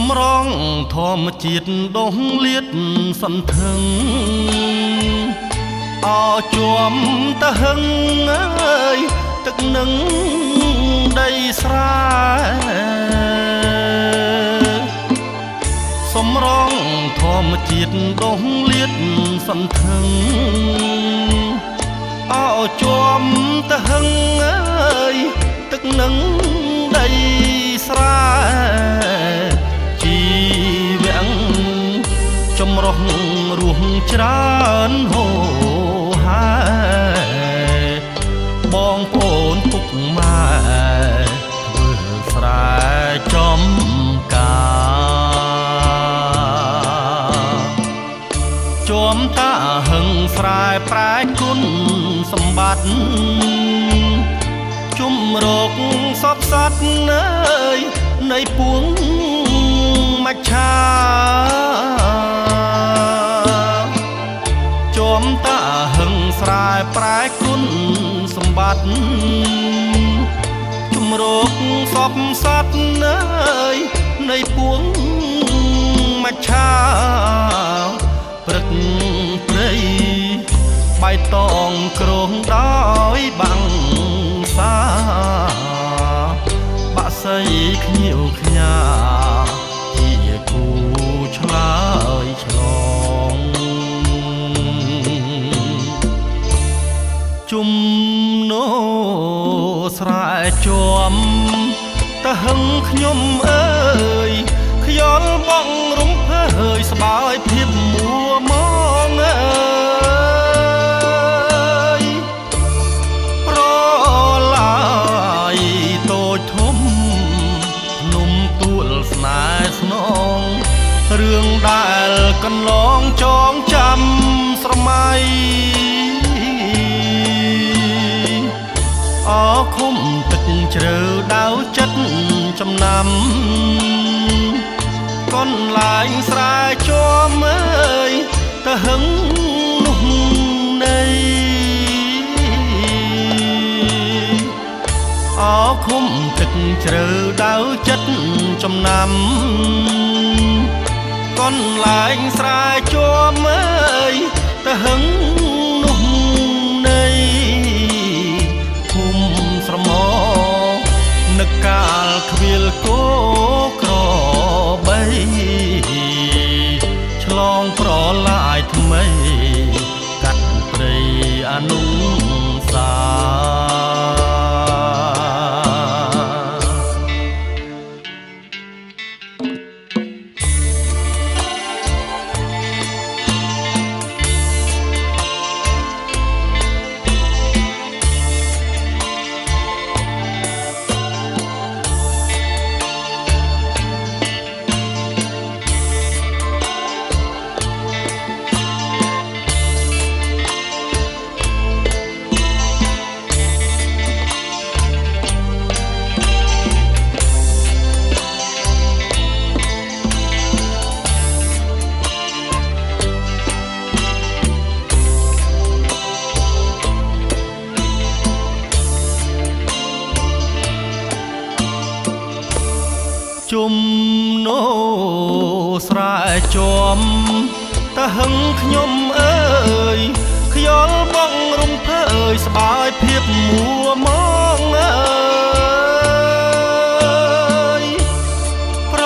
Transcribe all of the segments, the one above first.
សម្រងធម្មជាតិដុះលៀតសន្ធឹងអោជួមទៅហឹងអើយទឹកនឹងដីស្រែសម្រងធម្មជាតិដុះលៀតសន្ធឹងអោជួមទៅហឹងអើយទឹកនឹងដីស្រែជីវាំងចម្រុះរស់ច្រើនហូហាបងប្អូនពុកម៉ែធ្វើស្រែចំការជួមតាហឹងស្រែប្រែគុណសម្បត្តិជុំរកសពសត្វអើយនៃពួងមច្ឆាជួមតាហឹងស្រែប្រែគុណសម្បត្តិជុំរកសពសត្វអើយនៃពួងមច្ឆាព្រឹកព្រៃបៃតងគ្រងដោយបាំងសាបាក់សៃខ្ញៀវខ្ញាជាគូឆ្លើយឆ្លងជុំណូស្រែជួមតហឹងខ្ញុំអើយខ្យល់បងរំភើយស្បើយភាពមួម៉ងអើយប្រឡាយតូចធំភ្នំទួលស្នេហ៍ស្នងរឿងដែលកន្លងចងចាំស្រមៃអឃុំទឹកជ្រៅដៅចិត្តចំណាំកនឡាញស្រែជួមអើយទៅហឹងនោះនៃអឃុំទឹកជ្រៅដៅចិត្តចំណាំកនឡាញស្រែជួមអើយទៅហឹងនោះនៃភូមិស្រមោនឹកកាលខ្វៀលគោក្របីឆ្លងប្រឡាយថ្មីកាត់ព្រៃអនុសាជុំណូស្រែជួមតហឹងខ្ញុំអើយខ្យល់បងរំភើយស្បើយភាពមួម៉ងអើយប្រ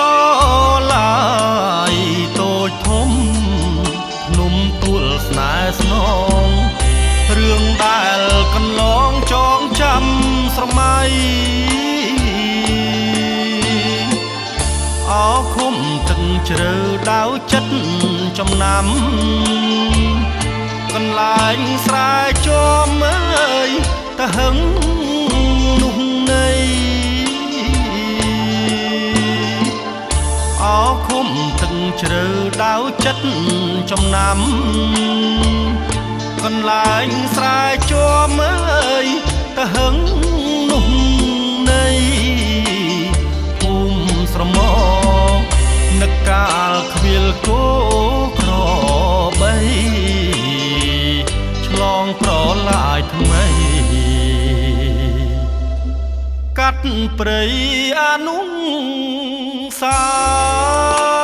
ឡាយតូចធំភ្នំទួលស្នេហ៍ស្នងរឿងដែលកន្លងចងចាំស្រមៃអឃុំទឹកជ្រៅដៅចិត្តចំណាំកន្លែងស្រែជួមអើយទៅហឹងនោះនៃអឃុំទឹកជ្រៅដៅចិត្តចំណាំកន្លែងស្រែជួមអើយទៅហឹងនោះនៃភូមិស្រមោនឹកកាលខ្វៀលគោក្របីឆ្លងប្រឡាយថ្មីកាត់ព្រៃអនុ សារ